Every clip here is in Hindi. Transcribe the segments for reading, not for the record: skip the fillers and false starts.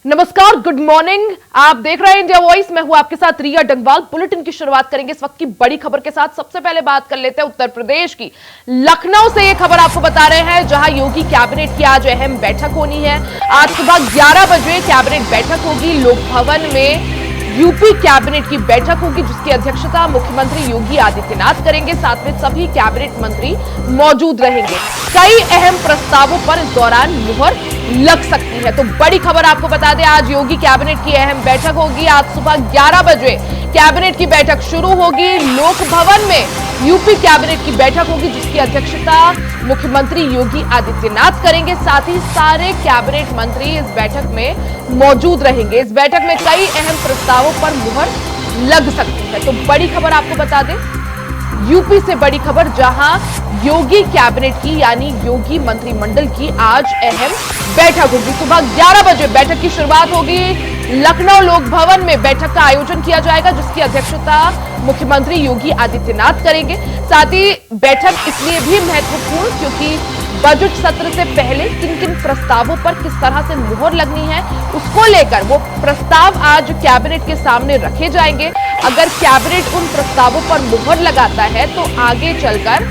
नमस्कार, गुड मॉर्निंग। आप देख रहे हैं इंडिया वॉइस। मैं हूं आपके साथ रिया डंगवाल। बुलेटिन की शुरुआत करेंगे इस वक्त की बड़ी खबर के साथ। सबसे पहले बात कर लेते हैं उत्तर प्रदेश की। लखनऊ से ये खबर आपको बता रहे हैं, जहां योगी कैबिनेट की आज अहम बैठक होनी है। आज सुबह 11 बजे कैबिनेट बैठक होगी। लोक भवन में यूपी कैबिनेट की बैठक होगी, जिसकी अध्यक्षता मुख्यमंत्री योगी आदित्यनाथ करेंगे। साथ में सभी कैबिनेट मंत्री मौजूद रहेंगे। कई अहम प्रस्तावों पर इस दौरान मुहर लग सकती है। तो बड़ी खबर आपको बता दें, आज योगी कैबिनेट की अहम बैठक होगी। आज सुबह 11 बजे कैबिनेट की बैठक शुरू होगी। लोक भवन में यूपी कैबिनेट की बैठक होगी, जिसकी अध्यक्षता मुख्यमंत्री योगी आदित्यनाथ करेंगे। साथ ही सारे कैबिनेट मंत्री इस बैठक में मौजूद रहेंगे। इस बैठक में कई अहम प्रस्तावों पर मुहर लग सकती है। तो बड़ी खबर आपको बता दें, यूपी से बड़ी खबर, जहां योगी कैबिनेट की यानी योगी मंत्रिमंडल की आज अहम बैठक होगी। सुबह 11 बजे बैठक की शुरुआत होगी। लखनऊ लोक भवन में बैठक का आयोजन किया जाएगा, जिसकी अध्यक्षता मुख्यमंत्री योगी आदित्यनाथ करेंगे। साथ ही बैठक इसलिए भी महत्वपूर्ण क्योंकि बजट सत्र से पहले किन किन प्रस्तावों पर किस तरह से मुहर लगनी है, उसको लेकर वो प्रस्ताव आज कैबिनेट के सामने रखे जाएंगे। अगर कैबिनेट उन प्रस्तावों पर मुहर लगाता है तो आगे चलकर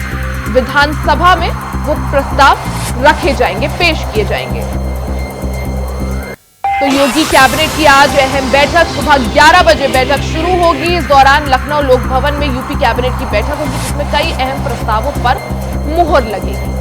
विधानसभा में वो प्रस्ताव रखे जाएंगे, पेश किए जाएंगे। तो योगी कैबिनेट की आज अहम बैठक, सुबह 11 बजे बैठक शुरू होगी। इस दौरान लखनऊ लोक भवन में यूपी कैबिनेट की बैठक होगी, जिसमें कई अहम प्रस्तावों पर मुहर लगेगी।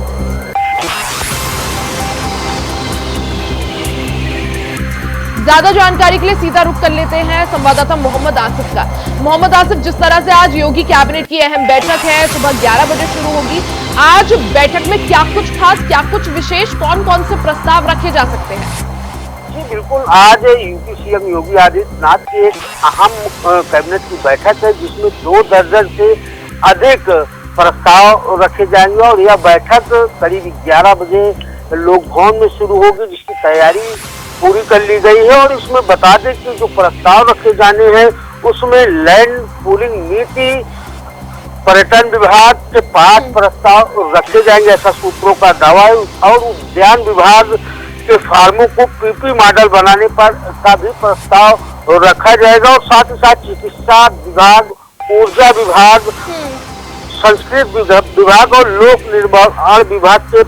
ज्यादा जानकारी के लिए सीधा रुख कर लेते हैं संवाददाता मोहम्मद आसिफ का। मोहम्मद आसिफ, जिस तरह से आज योगी कैबिनेट की अहम बैठक है, सुबह 11 बजे शुरू होगी, आज बैठक में क्या कुछ खास, क्या कुछ विशेष, कौन कौन से प्रस्ताव रखे जा सकते हैं? जी बिल्कुल, आज यूपी सीएम योगी आदित्यनाथ की एक अहम कैबिनेट की बैठक है, जिसमें 2 दर्जन से अधिक प्रस्ताव रखे जाएंगे और यह बैठक करीब 11 बजे लोक भवन में शुरू होगी, जिसकी तैयारी पूरी कर ली गई है। और इसमें बता दें कि जो प्रस्ताव रखे जाने हैं उसमें लैंड पूलिंग नीति, पर्यटन विभाग के 5 प्रस्ताव रखे जाएंगे, ऐसा सूत्रों का दावा है। और उद्यान विभाग के फार्मों को पीपी मॉडल बनाने पर का भी प्रस्ताव रखा जाएगा। और साथ ही साथ चिकित्सा विभाग, ऊर्जा विभाग, संस्कृति विभाग और लोक निर्माण विभाग के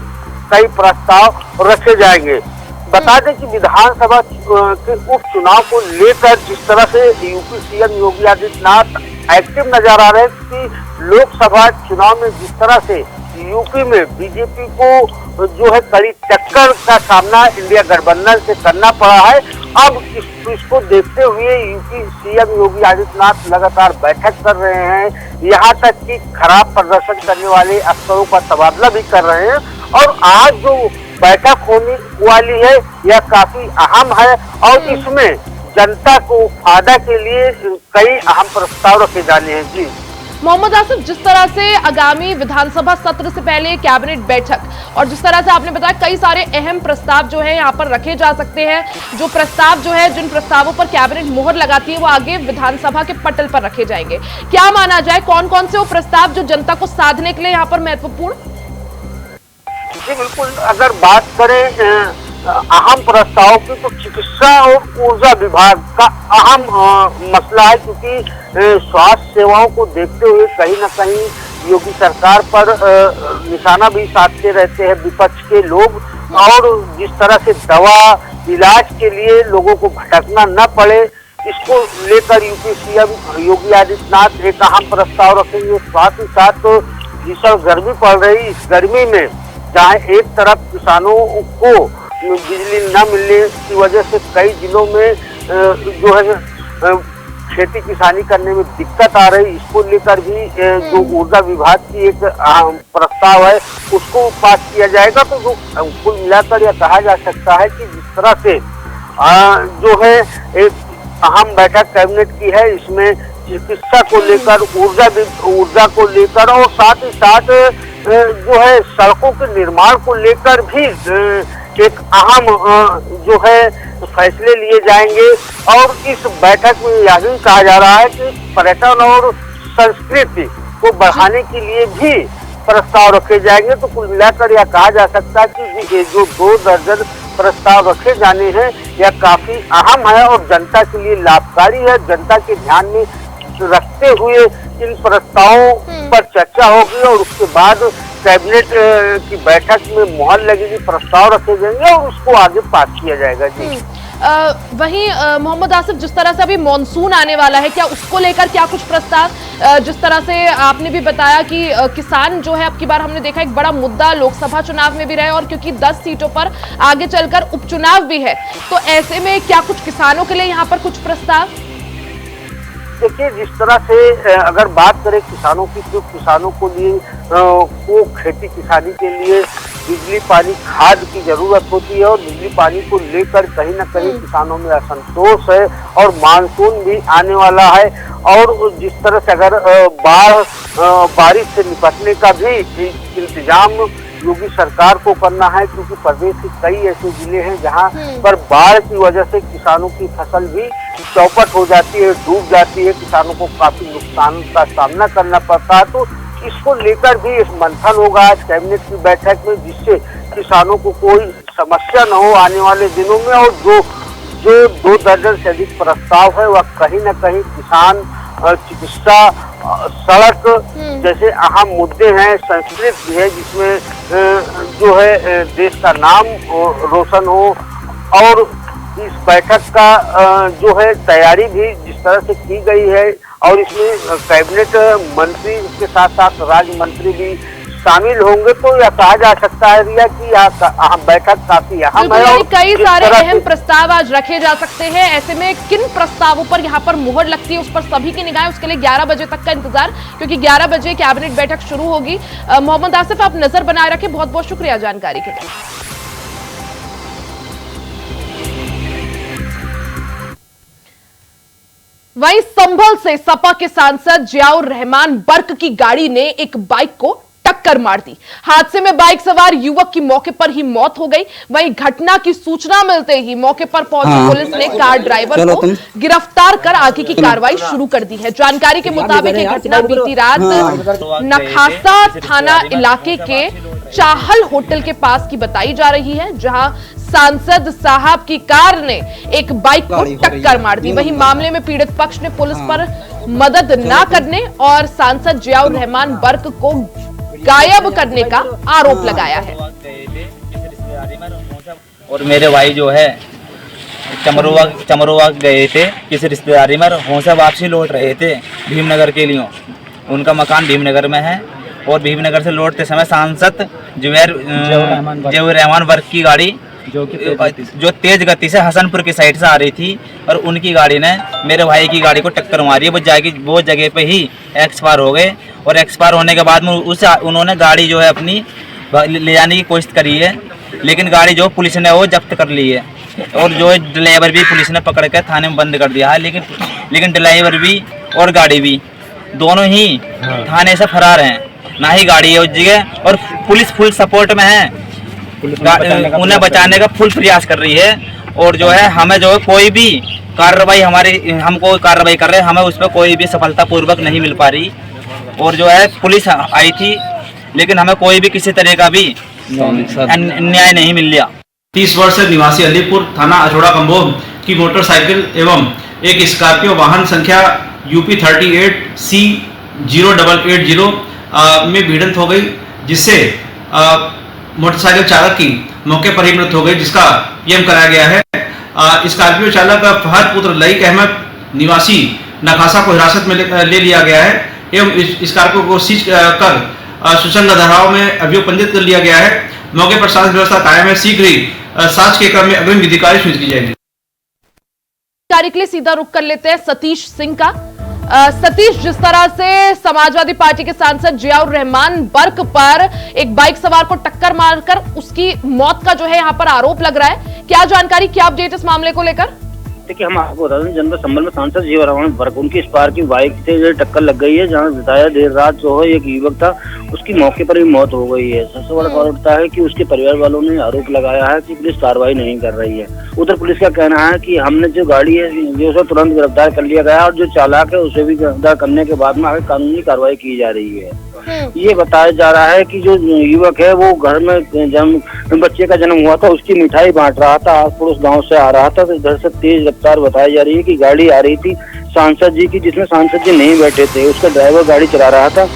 कई प्रस्ताव रखे जाएंगे। बता दें कि विधानसभा के उपचुनाव को लेकर जिस तरह से UP CM Yogi Adityanath active नजर आ रहे हैं, कि लोकसभा चुनाव में जिस तरह से यूपी में बीजेपी को जो है कड़ी टक्कर का सामना इंडिया गठबंधन से करना पड़ा है, अब इसको देखते हुए यूपी सीएम योगी आदित्यनाथ लगातार बैठक कर रहे हैं। यहाँ तक कि खराब प्रदर्शन करने वाले अफसरों का तबादला भी कर रहे हैं। और आज जो बैठक होने वाली है यह काफी अहम है और इसमें जनता को फायदा के लिए कई अहम प्रस्ताव रखे जाने हैं। जी मोहम्मद आसिफ, जिस तरह से आगामी विधानसभा सत्र से पहले कैबिनेट बैठक और जिस तरह से आपने बताया कई सारे अहम प्रस्ताव जो है यहाँ पर रखे जा सकते हैं, जो प्रस्ताव जो है, जिन प्रस्तावों पर कैबिनेट मुहर लगाती है वो आगे विधानसभा के पटल पर रखे जाएंगे। क्या माना जाए, कौन कौन से वो प्रस्ताव जो जनता को साधने के लिए यहाँ पर महत्वपूर्ण? जी बिल्कुल, अगर बात करें अहम प्रस्ताव की तो चिकित्सा और ऊर्जा विभाग का अहम मसला है, क्योंकि स्वास्थ्य सेवाओं को देखते हुए कहीं न कहीं योगी सरकार पर निशाना भी साधते रहते हैं विपक्ष के लोग। और जिस तरह से दवा इलाज के लिए लोगों को भटकना न पड़े, इसको लेकर यूपी सीएम योगी आदित्यनाथ एक अहम प्रस्ताव रखेंगे। साथ ही साथ भीषण गर्मी पड़ रही, इस गर्मी में जहाँ एक तरफ किसानों को बिजली न मिलने की वजह से कई जिलों में जो है खेती किसानी करने में दिक्कत आ रही, इसको लेकर भी जो ऊर्जा विभाग की एक प्रस्ताव है उसको पास किया जाएगा। तो जो कुल मिलाकर यह कहा जा सकता है कि जिस तरह से जो है एक अहम बैठक कैबिनेट की है, इसमें चिकित्सा को लेकर, ऊर्जा को लेकर और साथ ही साथ जो है सड़कों के निर्माण को लेकर भी एक अहम जो है फैसले लिए जाएंगे। और इस बैठक में यह भी कहा जा रहा है कि पर्यटन और संस्कृति को बढ़ाने के लिए भी प्रस्ताव रखे जाएंगे। तो कुल मिलाकर यह कहा जा सकता है कि ये जो 2 दर्जन प्रस्ताव रखे जाने हैं यह काफी अहम है और जनता के लिए लाभकारी है। जनता के ध्यान में रखते हुए इन प्रस्तावों पर चर्चा होगी और उसके बाद कैबिनेट की बैठक में मुहर लगेगी, प्रस्ताव रखे जाएंगे और उसको आगे पास किया जाएगा। जी वहीं मोहम्मद आसिफ, जिस तरह से अभी मॉनसून आने वाला है, क्या उसको लेकर क्या कुछ प्रस्ताव, जिस तरह से आपने भी बताया कि किसान जो है अब की बार हमने देखा एक बड़ा मुद्दा लोकसभा चुनाव में भी रहे और क्योंकि 10 सीटों पर आगे चलकर उपचुनाव भी है, तो ऐसे में क्या कुछ किसानों के लिए यहाँ पर कुछ प्रस्ताव? देखिए, जिस तरह से अगर बात करें किसानों की, तो किसानों को लिए को खेती किसानी के लिए बिजली पानी खाद की जरूरत होती है और बिजली पानी को लेकर कहीं ना कहीं किसानों में असंतोष है और मानसून भी आने वाला है और जिस तरह से अगर बारिश से निपटने का भी इंतजाम योगी सरकार को करना है, क्योंकि प्रदेश के कई ऐसे जिले हैं जहां पर बाढ़ की वजह से किसानों की फसल भी चौपट हो जाती है, डूब जाती है, किसानों को काफी नुकसान का सामना करना पड़ता है। तो इसको लेकर भी एक मंथन होगा आज कैबिनेट की बैठक में, जिससे किसानों को कोई समस्या न हो आने वाले दिनों में। और जो 2 दर्जन से अधिक प्रस्ताव है वह कहीं न कहीं किसान, चिकित्सा, सड़क जैसे अहम मुद्दे हैं, संस्कृत भी है जिसमें जो है देश का नाम रोशन हो। और इस बैठक का जो है तैयारी भी जिस तरह से की गई है और इसमें कैबिनेट मंत्री के साथ साथ राज्य मंत्री भी शामिल होंगे, तो यह कहा जा सकता है रिया कि यह बैठक काफी अहम है और कई सारे अहम प्रस्ताव आज रखे जा सकते हैं। ऐसे में किन प्रस्तावों पर यहाँ पर मुहर लगती है उस पर सभी की निगाहें, उसके लिए 11 बजे तक का इंतजार, क्योंकि 11 बजे कैबिनेट बैठक शुरू होगी। मोहम्मद आसिफ, आप नजर बनाए रखें, बहुत बहुत शुक्रिया जानकारी के लिए। वहीं संभल से सपा के सांसद जियाउर रहमान बर्क की गाड़ी ने एक बाइक को टक्कर मार दी। हादसे में बाइक सवार युवक की मौके पर ही मौत हो गई। वहीं घटना की सूचना मिलते ही मौके पर पहुंची पुलिस ने कार ड्राइवर को गिरफ्तार कर आगे की कार्रवाई शुरू कर दी है। जानकारी के मुताबिक यह घटना बीती रात नखासा थाना इलाके के चाहल होटल के पास की बताई जा रही है, जहां सांसद साहब की कार ने एक बाइक को टक्कर मार दी। वहीं मामले में पीड़ित पक्ष ने पुलिस पर मदद न करने और सांसद जियाउर रहमान बर्क को गायब करने का आरोप लगाया है। और मेरे भाई जो है चमरोवा गए थे किसी रिश्तेदारी में, होंसा वापसी लौट रहे थे भीमनगर के लिए। उनका मकान भीमनगर में है और भीमनगर से लौटते समय सांसद जियाउर रहमान बर्क की गाड़ी जो तेज गति से हसनपुर की साइड से आ रही थी और उनकी गाड़ी ने मेरे भाई की गाड़ी को टक्कर मारी। वो जगह पे ही एक्सपायर हो गए और एक्सपायर होने के बाद में उन्होंने गाड़ी जो है अपनी ले जाने की कोशिश करी है, लेकिन गाड़ी जो पुलिस ने वो जब्त कर ली है और जो ड्राइवर भी पुलिस ने पकड़ कर थाने में बंद कर दिया है। लेकिन ड्राइवर भी और गाड़ी भी दोनों ही थाने से फरार हैं, ना ही गाड़ी है उस जगह और पुलिस फुल सपोर्ट में है, उन्हें बचाने का फुल प्रयास कर रही है। और जो है हमें जो है कोई भी कार्रवाई हमको कार्रवाई कर रहे हैं, हमें उस पर कोई भी सफलता पूर्वक नहीं मिल पा रही। और जो है पुलिस आई थी लेकिन हमें कोई भी किसी तरह का भी न्याय नहीं मिल रहा। 30 वर्ष निवासी अलीपुर थाना अछोड़ा कंबोह की मोटरसाइकिल एवं एक स्कॉर्पियो वाहन संख्या UP 38C 0880 में भिड़ंत हो गई, जिससे मोटरसाइकिल चालक की मौके पर ही मृत्यु हो गई, जिसका पीएम कराया गया है। स्कॉर्पियो चालक फहद पुत्र लईक अहमद निवासी नखासा को हिरासत में ले लिया गया है एवं इस स्कॉर्पियो को सीज कर सुसंगत धाराओं में अभियोग पंजीकृत कर लिया गया है। मौके पर शांति व्यवस्था कायम है। शीघ्र ही जांच के क्रम में अग्रिम विधि कार्य शुरू की जाएगी। जानकारी के लिए सीधा रुख कर लेते हैं सतीश सिंह का। सतीश, जिस तरह से समाजवादी पार्टी के सांसद जियाउर रहमान बर्क पर एक बाइक सवार को टक्कर मारकर उसकी मौत का जो है यहाँ पर आरोप लग रहा है, क्या जानकारी, क्या अपडेट इस मामले को लेकर? देखिए, हम आपको बता दें, जनपद संभल में सांसद जियाउर रहमान बर्क उनकी स्पार्क की बाइक से जो टक्कर लग गई है, जहां बताया देर रात जो है एक युवक था उसकी मौके पर ही मौत हो गई है। सबसे बड़ा कारण होता है कि उसके परिवार वालों ने आरोप लगाया है कि पुलिस कार्रवाई नहीं कर रही है। उधर पुलिस का कहना है कि हमने जो गाड़ी है जो उसे तुरंत गिरफ्तार कर लिया गया और जो चालक है उसे भी गिरफ्तार करने के बाद में आगे कानूनी कार्रवाई की जा रही है। ये बताया जा रहा है कि जो युवक है वो घर में बच्चे का जन्म हुआ था, उसकी मिठाई बांट रहा था, आस पड़ोस गाँव से आ रहा था, तो इधर से तेज रफ्तार बताई जा रही है कि गाड़ी आ रही थी सांसद जी की, जिसमें सांसद जी नहीं बैठे थे, उसका ड्राइवर गाड़ी चला रहा था।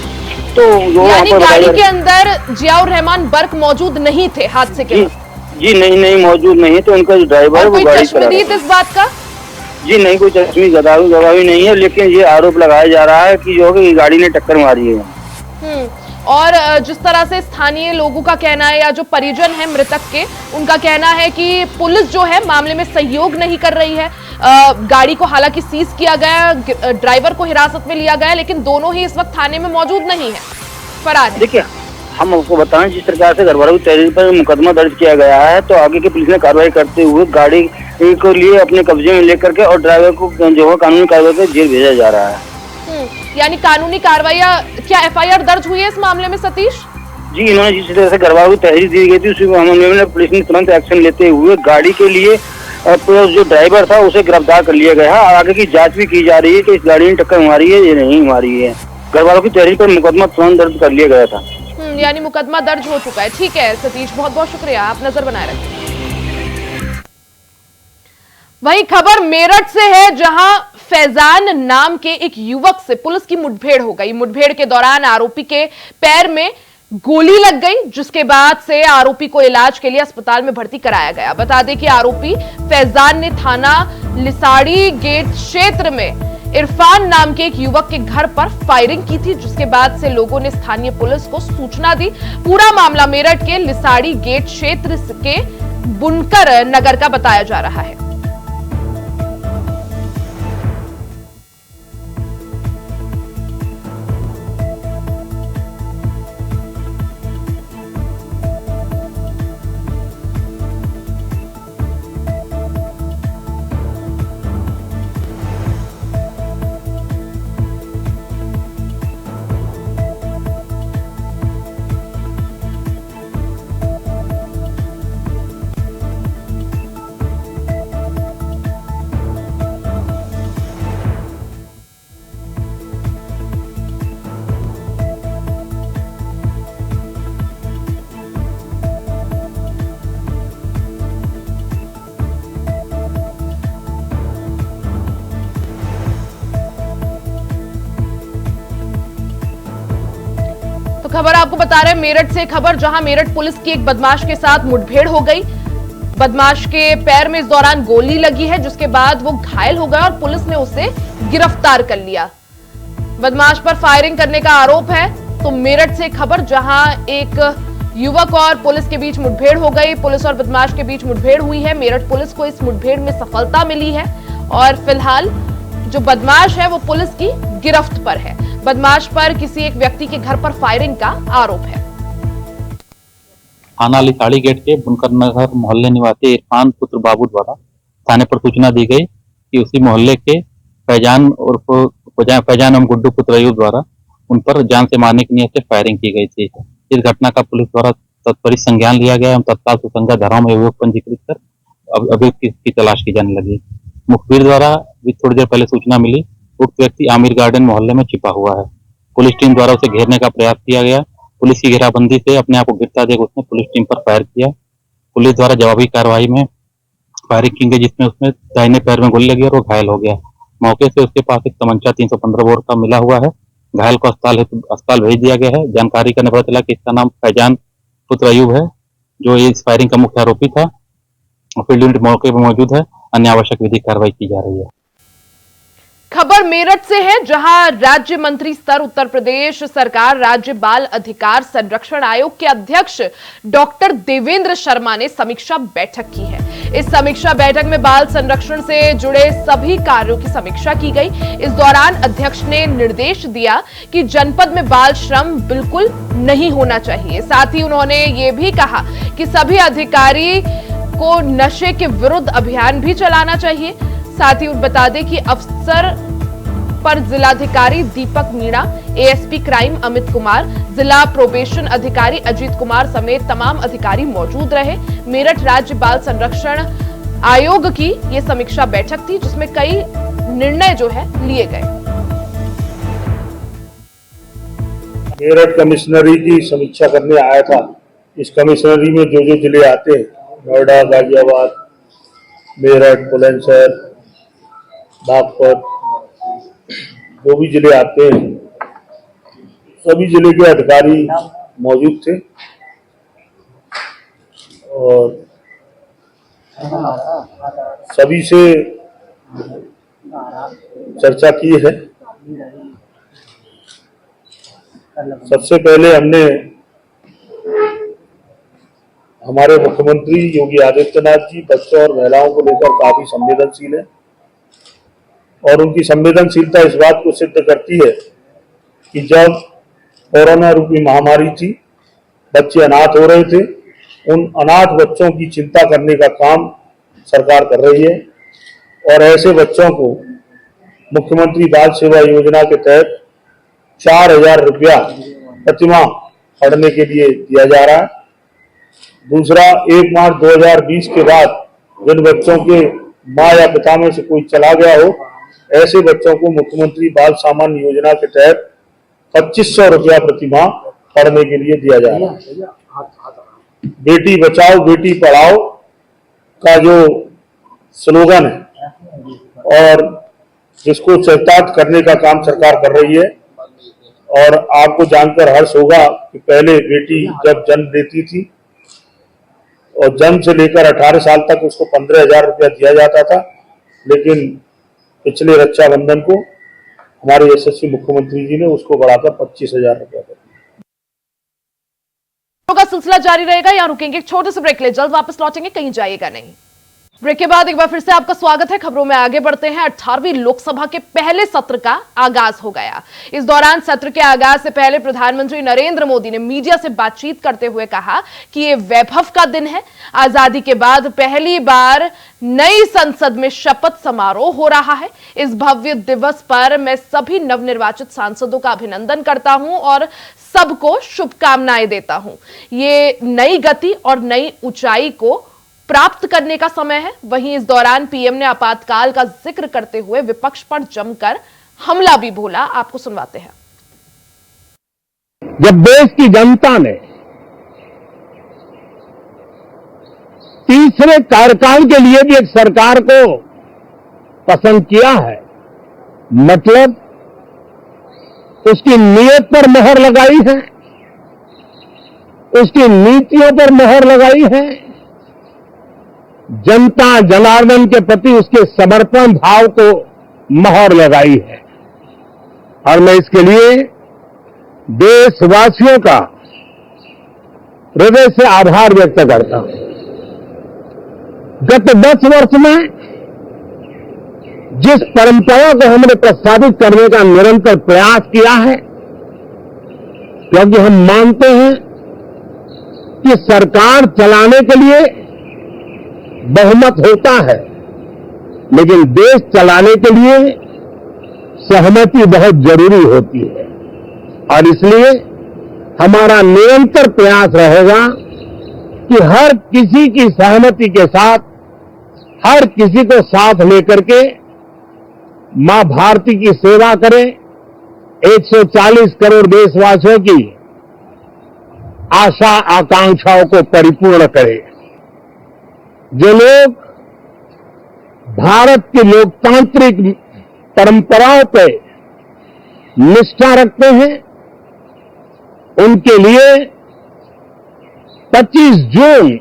तो जो यानी गाड़ी के अंदर जियाउर रहमान बर्क मौजूद नहीं थे हादसे के वक्त? जी नहीं मौजूद नहीं थे, उनका जो ड्राइवर वो गाड़ी चला रहा था। इस बात का जी नहीं, कोई चश्मी गवाही नहीं है, लेकिन ये आरोप लगाया जा रहा है कि जो है गाड़ी ने टक्कर मारी है। और जिस तरह से स्थानीय लोगों का कहना है या जो परिजन है मृतक के, उनका कहना है कि पुलिस जो है मामले में सहयोग नहीं कर रही है। गाड़ी को हालांकि सीज किया गया, ड्राइवर को हिरासत में लिया गया, लेकिन दोनों ही इस वक्त थाने में मौजूद नहीं है, फरार है। देखिए, हम आपको बताएं, जिस प्रकार से घरवालों की तहरीर पर मुकदमा दर्ज किया गया है, तो आगे की पुलिस ने कार्रवाई करते हुए गाड़ी को लिए अपने कब्जे में लेकर के और ड्राइवर को जो है कानूनी कार्रवाई कर जेल भेजा जा रहा है। यानी कानूनी कार्रवाई, क्या एफआईआर दर्ज हुई है इस मामले में सतीश? जी, इन्होंने जिस तरह से घरवालों को तहरीर दी गई थी, उसी मामले में पुलिस ने तुरंत एक्शन लेते हुए गाड़ी के लिए जो ड्राइवर था उसे गिरफ्तार कर लिया गया है। आगे की जांच भी की जा रही है कि इस गाड़ी ने टक्कर मारी है या नहीं मारी है। घरवालों की तहरीर पर मुकदमा तुरंत दर्ज कर लिया गया था। यानी मुकदमा दर्ज हो चुका है। ठीक है सतीश, बहुत बहुत शुक्रिया, आप नजर बनाए रखें। वही खबर मेरठ से है, जहां फैजान नाम के एक युवक से पुलिस की मुठभेड़ हो गई। मुठभेड़ के दौरान आरोपी के पैर में गोली लग गई, जिसके बाद से आरोपी को इलाज के लिए अस्पताल में भर्ती कराया गया। बता दें कि आरोपी फैजान ने थाना लिसाड़ी गेट क्षेत्र में इरफान नाम के एक युवक के घर पर फायरिंग की थी, जिसके बाद से लोगों ने स्थानीय पुलिस को सूचना दी। पूरा मामला मेरठ के लिसाड़ी गेट क्षेत्र के बुनकर नगर का बताया जा रहा है। खबर आपको बता रहे हैं मेरठ से खबर, जहां मेरठ पुलिस की एक बदमाश के साथ मुठभेड़ हो गई। बदमाश के पैर में इस दौरान गोली लगी है, जिसके बाद वो घायल हो गया और पुलिस ने उसे गिरफ्तार कर लिया। बदमाश पर फायरिंग करने का आरोप है। तो मेरठ से खबर, जहां एक युवक और पुलिस के बीच मुठभेड़ हो गई, पुलिस और बदमाश के बीच मुठभेड़ हुई है। मेरठ पुलिस को इस मुठभेड़ में सफलता मिली है और फिलहाल जो बदमाश है वो पुलिस की गिरफ्त पर है। बदमाश पर किसी एक व्यक्ति के घर पर फायरिंग का आरोप है। थाना लिसाड़ी गेट के बुनकर नगर मोहल्ले निवासी इरफान पुत्र बाबू द्वारा थाने पर सूचना दी गई कि उसी मोहल्ले के फैजान एवं गुड्डू पुत्र अयूब द्वारा उन पर जान से मारने की नियत से फायरिंग की गई थी। इस घटना का पुलिस द्वारा तत्परित संज्ञान लिया गया एवं तत्काल सुसंगत धाराओं में अभियोग पंजीकृत कर अभियुक्त की तलाश की जाने लगी। मुखबिर द्वारा भी थोड़ी देर पहले सूचना मिली, उक्त व्यक्ति आमिर गार्डन मोहल्ले में छिपा हुआ है। पुलिस टीम द्वारा उसे घेरने का प्रयास किया गया। पुलिस की घेराबंदी से अपने आप को गिरता देख उसने पुलिस टीम पर फायर किया। पुलिस द्वारा जवाबी कार्रवाई में फायरिंग की गई, जिसमें उसमें दाहिने पैर में गोली लगी और वो घायल हो गया। मौके से उसके पास एक तमंचा 315 बोर का मिला हुआ है। घायल को अस्पताल भेज दिया गया है। जानकारी का पता चला कि इसका नाम फैजान पुत्र अयूब है, जो इस फायरिंग का मुख्य आरोपी था। फील्ड यूनिट मौके पर मौजूद है। अन्य आवश्यक विधिक कार्रवाई की जा रही है। खबर मेरठ से है, जहां राज्य मंत्री स्तर उत्तर प्रदेश सरकार राज्य बाल अधिकार संरक्षण आयोग के अध्यक्ष डॉक्टर देवेंद्र शर्मा ने समीक्षा बैठक की है। इस समीक्षा बैठक में बाल संरक्षण से जुड़े सभी कार्यों की समीक्षा की गई। इस दौरान अध्यक्ष ने निर्देश दिया कि जनपद में बाल श्रम बिल्कुल नहीं होना चाहिए। साथ ही उन्होंने ये भी कहा कि सभी अधिकारी को नशे के विरुद्ध अभियान भी चलाना चाहिए। साथ ही बता दें कि अफसर पर जिलाधिकारी दीपक मीणा, एएसपी क्राइम अमित कुमार, जिला प्रोबेशन अधिकारी अजीत कुमार समेत तमाम अधिकारी मौजूद रहे। मेरठ राज्य बाल संरक्षण आयोग की यह समीक्षा बैठक थी, जिसमें कई निर्णय जो है लिए गए। मेरठ कमिश्नरी की समीक्षा करने आया था। इस कमिश्नरी में जो जिले आते हैं, नोएडा, गाजियाबाद, मेरठ, बुलंदशहर, बागपत, जो भी जिले आते हैं, सभी जिले के अधिकारी मौजूद थे और सभी से चर्चा की है। सबसे पहले हमने हमारे मुख्यमंत्री योगी आदित्यनाथ जी बच्चों और महिलाओं को लेकर काफी संवेदनशील है और उनकी संवेदनशीलता इस बात को सिद्ध करती है कि जब कोरोना रूपी महामारी थी, बच्चे अनाथ हो रहे थे, उन अनाथ बच्चों की चिंता करने का काम सरकार कर रही है और ऐसे बच्चों को मुख्यमंत्री बाल सेवा योजना के तहत 4,000 रुपया प्रतिमाह पढ़ने के लिए दिया जा रहा है। दूसरा, 1 मार्च 2020 के बाद जिन बच्चों के माँ या पिता में से कोई चला गया हो, ऐसे बच्चों को मुख्यमंत्री बाल सामान्य योजना के तहत 2,500 रुपया प्रतिमाह पढ़ने के लिए दिया जा रहा है। बेटी बचाओ बेटी पढ़ाओ का जो स्लोगन है और जिसको चरितार्थ करने का काम सरकार कर रही है, और आपको जानकर हर्ष होगा कि पहले बेटी जब जन्म लेती थी और जन्म से लेकर 18 साल तक उसको 15,000 रुपया दिया जाता था, लेकिन पिछले रक्षाबंधन को हमारे यशस्वी मुख्यमंत्री जी ने उसको बढ़ाकर 25,000 रुपया कर दिया। का सिलसिला जारी रहेगा। यहां रुकेंगे, एक छोटे से ब्रेक ले, जल्द वापस लौटेंगे, कहीं जाइएगा नहीं। ब्रेक के बाद एक बार फिर से आपका स्वागत है। खबरों में आगे बढ़ते हैं। 18वीं लोकसभा के पहले सत्र का आगाज हो गया। इस दौरान सत्र के आगाज से पहले प्रधानमंत्री नरेंद्र मोदी ने मीडिया से बातचीत करते हुए कहा कि यह वैभव का दिन है। आजादी के बाद पहली बार नई संसद में शपथ समारोह हो रहा है। इस भव्य दिवस पर मैं सभी नवनिर्वाचित सांसदों का अभिनंदन करता हूं और सबको शुभकामनाएं देता हूं। ये नई गति और नई ऊंचाई को प्राप्त करने का समय है। वहीं इस दौरान पीएम ने आपातकाल का जिक्र करते हुए विपक्ष पर जमकर हमला भी बोला। आपको सुनवाते हैं। जब देश की जनता ने तीसरे कार्यकाल के लिए भी एक सरकार को पसंद किया है, मतलब उसकी नीयत पर मोहर लगाई है, उसकी नीतियों पर मोहर लगाई है, जनता जनार्दन के प्रति उसके समर्पण भाव को मोहर लगाई है। और मैं इसके लिए देशवासियों का हृदय से आभार व्यक्त करता हूं। गत 10 वर्ष में जिस परंपरा को हमने प्रस्तावित करने का निरंतर प्रयास किया है, क्योंकि हम मानते हैं कि सरकार चलाने के लिए बहुमत होता है, लेकिन देश चलाने के लिए सहमति बहुत जरूरी होती है। और इसलिए हमारा निरंतर प्रयास रहेगा कि हर किसी की सहमति के साथ, हर किसी को साथ लेकर के मां भारती की सेवा करें, 140 करोड़ देशवासियों की आशा आकांक्षाओं को परिपूर्ण करें। जो लोग भारत की लोकतांत्रिक परंपराओं पर निष्ठा रखते हैं, उनके लिए 25 जून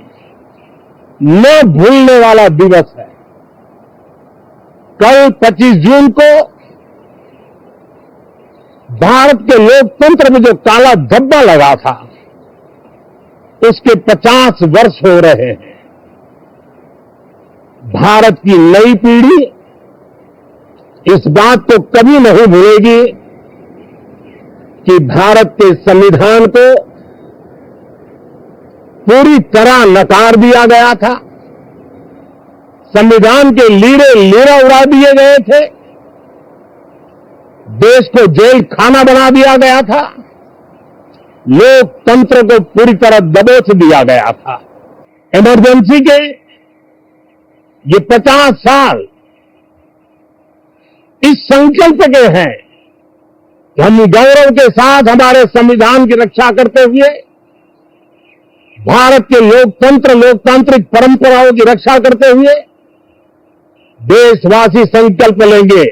न भूलने वाला दिवस है। कल 25 जून को भारत के लोकतंत्र में जो काला धब्बा लगा था, उसके 50 वर्ष हो रहे हैं। भारत की नई पीढ़ी इस बात को कभी नहीं भूलेगी कि भारत के संविधान को पूरी तरह नकार दिया गया था, संविधान के लीरे लीरा उड़ा दिए गए थे, देश को जेल खाना बना दिया गया था, लोकतंत्र को पूरी तरह दबोच दिया गया था। इमरजेंसी के ये 50 साल इस संकल्प के हैं कि हम गौरव के साथ हमारे संविधान की रक्षा करते हुए भारत के लोकतांत्रिक परंपराओं की रक्षा करते हुए देशवासी संकल्प लेंगे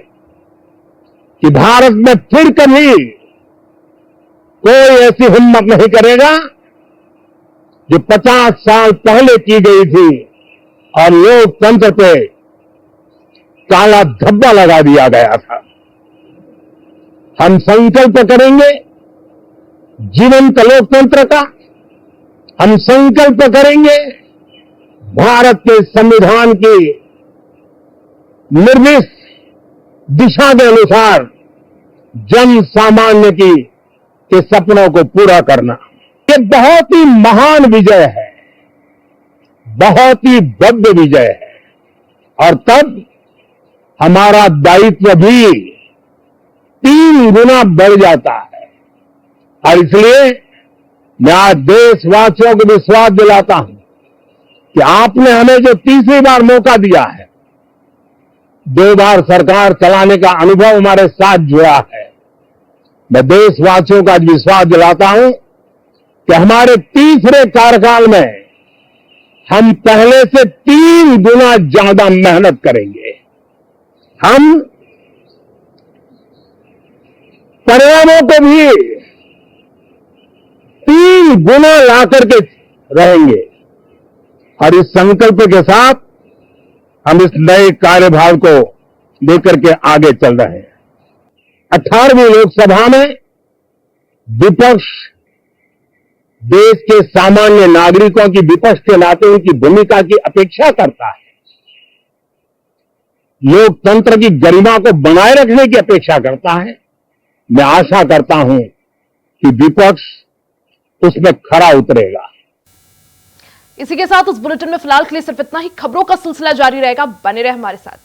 कि भारत में फिर कभी कोई ऐसी हिम्मत नहीं करेगा जो 50 साल पहले की गई थी और लोकतंत्र पे काला धब्बा लगा दिया गया था। हम संकल्प करेंगे जीवंत लोकतंत्र का, हम संकल्प करेंगे भारत के संविधान की निर्दिष्ट दिशा के अनुसार जन सामान्य के सपनों को पूरा करना। ये बहुत ही महान विजय है, बहुत ही भव्य विजय है, और तब हमारा दायित्व भी 3 गुना बढ़ जाता है। और इसलिए मैं आज देशवासियों को विश्वास दिलाता हूं कि आपने हमें जो तीसरी बार मौका दिया है, 2 बार सरकार चलाने का अनुभव हमारे साथ जुड़ा है, मैं देशवासियों का आज विश्वास दिलाता हूं कि हमारे तीसरे कार्यकाल में हम पहले से 3 गुना ज्यादा मेहनत करेंगे। हम परिणामों को भी 3 गुना ला करके रहेंगे, और इस संकल्प के साथ हम इस नए कार्यभार को लेकर के आगे चल रहे हैं। 18वीं लोकसभा में विपक्ष देश के सामान्य नागरिकों की विपक्ष के नाते उनकी भूमिका की अपेक्षा करता है, लोकतंत्र की गरिमा को बनाए रखने की अपेक्षा करता है। मैं आशा करता हूं कि विपक्ष उसमें खरा उतरेगा। इसी के साथ उस बुलेटिन में फिलहाल के लिए सिर्फ इतना ही। खबरों का सिलसिला जारी रहेगा, बने रहे हमारे साथ।